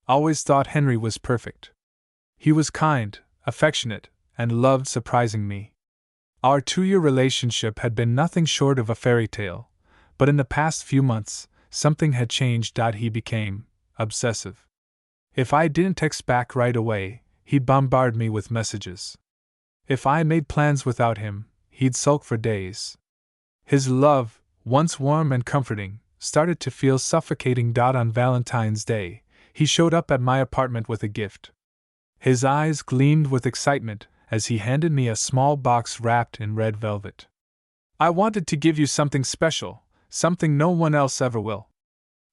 Always thought Henry was perfect. He was kind, affectionate, and loved surprising me. Our 2-year relationship had been nothing short of a fairy tale, but in the past few months, something had changed. He became obsessive. If I didn't text back right away, he'd bombard me with messages. If I made plans without him, he'd sulk for days. His love, once warm and comforting, started to feel suffocating. On Valentine's Day, he showed up at my apartment with a gift. His eyes gleamed with excitement as he handed me a small box wrapped in red velvet. "I wanted to give you something special, something no one else ever will."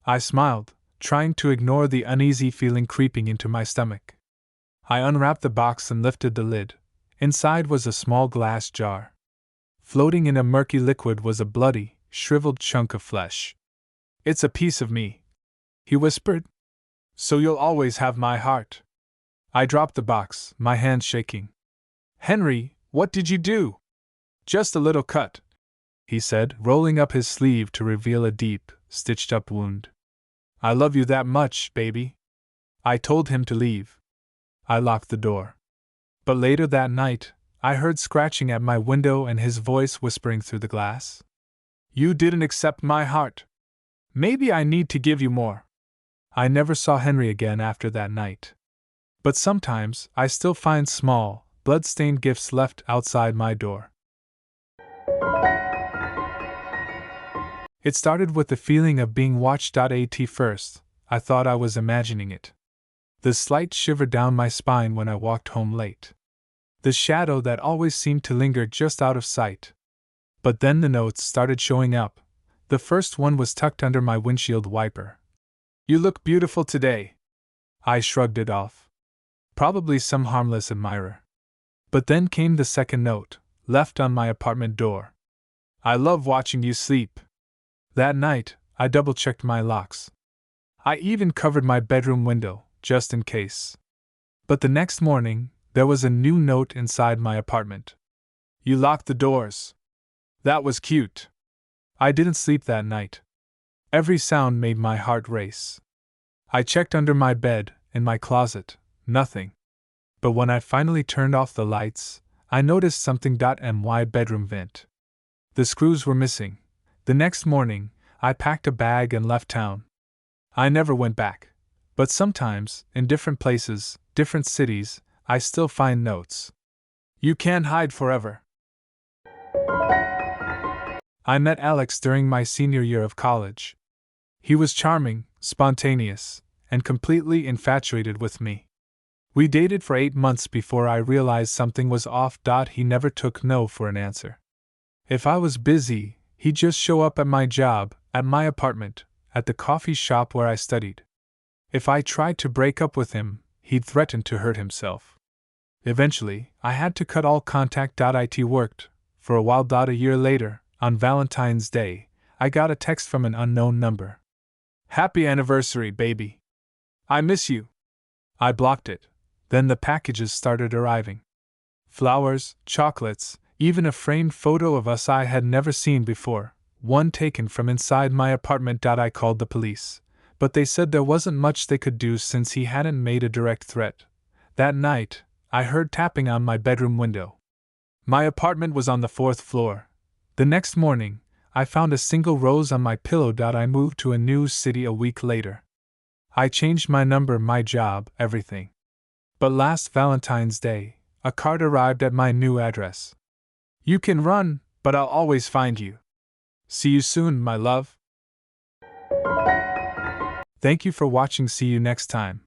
I smiled, trying to ignore the uneasy feeling creeping into my stomach. I unwrapped the box and lifted the lid. Inside was a small glass jar. Floating in a murky liquid was a bloody, shriveled chunk of flesh. "It's a piece of me," he whispered. "So you'll always have my heart." I dropped the box, my hands shaking. "Henry, what did you do?" "Just a little cut," he said, rolling up his sleeve to reveal a deep, stitched-up wound. "I love you that much, baby." I told him to leave. I locked the door. But later that night, I heard scratching at my window and his voice whispering through the glass. "You didn't accept my heart. Maybe I need to give you more." I never saw Henry again after that night. But sometimes I still find small, blood-stained gifts left outside my door. It started with the feeling of being watched. At first, I thought I was imagining it. The slight shiver down my spine when I walked home late. The shadow that always seemed to linger just out of sight. But then the notes started showing up. The first one was tucked under my windshield wiper. "You look beautiful today." I shrugged it off. Probably some harmless admirer. But then came the second note, left on my apartment door. "I love watching you sleep." That night, I double-checked my locks. I even covered my bedroom window, just in case. But the next morning, there was a new note inside my apartment. "You locked the doors." That was cute. I didn't sleep that night. Every sound made my heart race. I checked under my bed, in my closet, nothing. But when I finally turned off the lights, I noticed something. My bedroom vent. The screws were missing. The next morning, I packed a bag and left town. I never went back. But sometimes, in different places, different cities, I still find notes. You can't hide forever. I met Alex during my senior year of college. He was charming, spontaneous, and completely infatuated with me. We dated for 8 months before I realized something was off. He never took no for an answer. If I was busy, he'd just show up at my job, at my apartment, at the coffee shop where I studied. If I tried to break up with him, he'd threaten to hurt himself. Eventually, I had to cut all contact. It worked, for a while. A year later, on Valentine's Day, I got a text from an unknown number. "Happy anniversary, baby. I miss you." I blocked it. Then the packages started arriving. Flowers, chocolates, even a framed photo of us I had never seen before, one taken from inside my apartment. I called the police, but they said there wasn't much they could do since he hadn't made a direct threat. That night, I heard tapping on my bedroom window. My apartment was on the 4th floor. The next morning, I found a single rose on my pillow. I moved to a new city a week later. I changed my number, my job, everything. But last Valentine's Day, a card arrived at my new address. "You can run, but I'll always find you. See you soon, my love." Thank you for watching. See you next time.